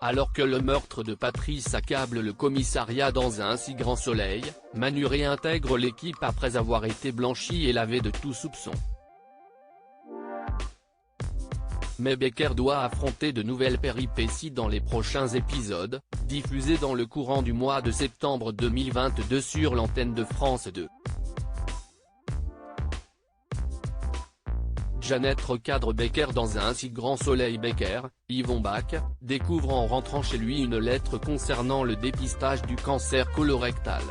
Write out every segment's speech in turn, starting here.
Alors que le meurtre de Patrice accable le commissariat dans un si grand soleil, Manu réintègre l'équipe après avoir été blanchi et lavé de tout soupçon. Mais Becker doit affronter de nouvelles péripéties dans les prochains épisodes, diffusés dans le courant du mois de septembre 2022 sur l'antenne de France 2. Jeannette recadre Becker dans un si grand soleil. Becker, Yvon Bach, découvre en rentrant chez lui une lettre concernant le dépistage du cancer colorectal.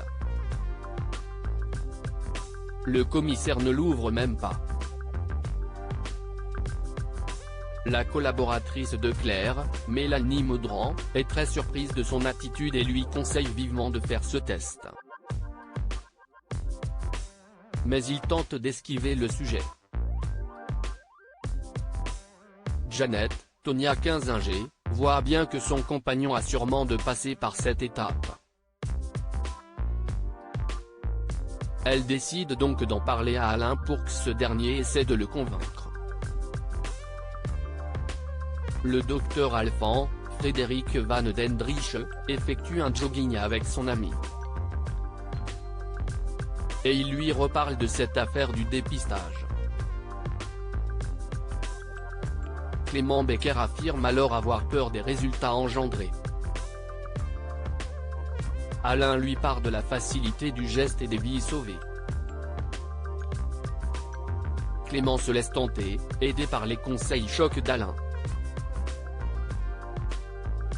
Le commissaire ne l'ouvre même pas. La collaboratrice de Claire, Mélanie Maudran, est très surprise de son attitude et lui conseille vivement de faire ce test. Mais il tente d'esquiver le sujet. Jeannette, Tonia Kinzinger, voit bien que son compagnon a sûrement de passer par cette étape. Elle décide donc d'en parler à Alain pour que ce dernier essaie de le convaincre. Le docteur Alphand, Frédéric Van Dendrich, effectue un jogging avec son ami. Et il lui reparle de cette affaire du dépistage. Clément Becker affirme alors avoir peur des résultats engendrés. Alain lui parle de la facilité du geste et des vies sauvées. Clément se laisse tenter, aidé par les conseils chocs d'Alain.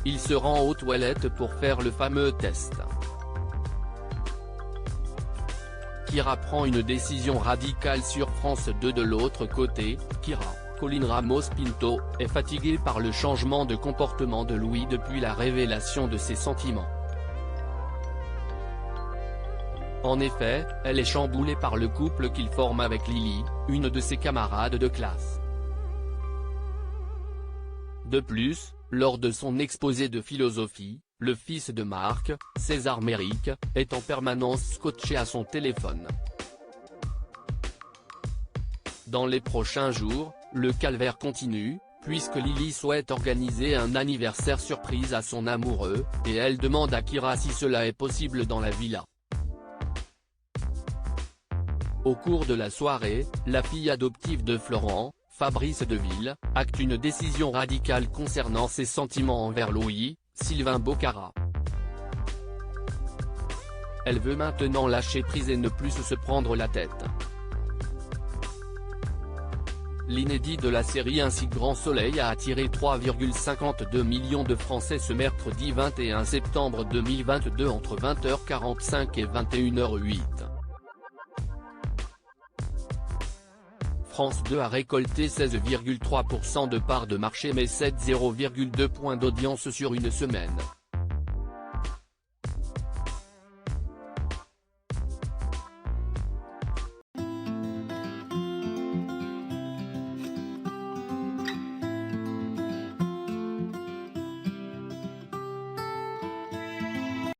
Il se rend aux toilettes pour faire le fameux test. Kira prend une décision radicale sur France 2. De l'autre côté, Kira, Colline Ramos-Pinto, est fatiguée par le changement de comportement de Louis depuis la révélation de ses sentiments. En effet, elle est chamboulée par le couple qu'il forme avec Lily, une de ses camarades de classe. De plus, lors de son exposé de philosophie, le fils de Marc, César Méric, est en permanence scotché à son téléphone. Dans les prochains jours, le calvaire continue, puisque Lily souhaite organiser un anniversaire surprise à son amoureux, et elle demande à Kira si cela est possible dans la villa. Au cours de la soirée, la fille adoptive de Florent, Fabrice Deville, acte une décision radicale concernant ses sentiments envers Louis, Sylvain Bocara. Elle veut maintenant lâcher prise et ne plus se prendre la tête. L'inédit de la série Un si grand soleil a attiré 3,52 millions de Français ce mercredi 21 septembre 2022 entre 20h45 et 21h08. France 2 a récolté 16,3% de part de marché mais 0,2 points d'audience sur une semaine.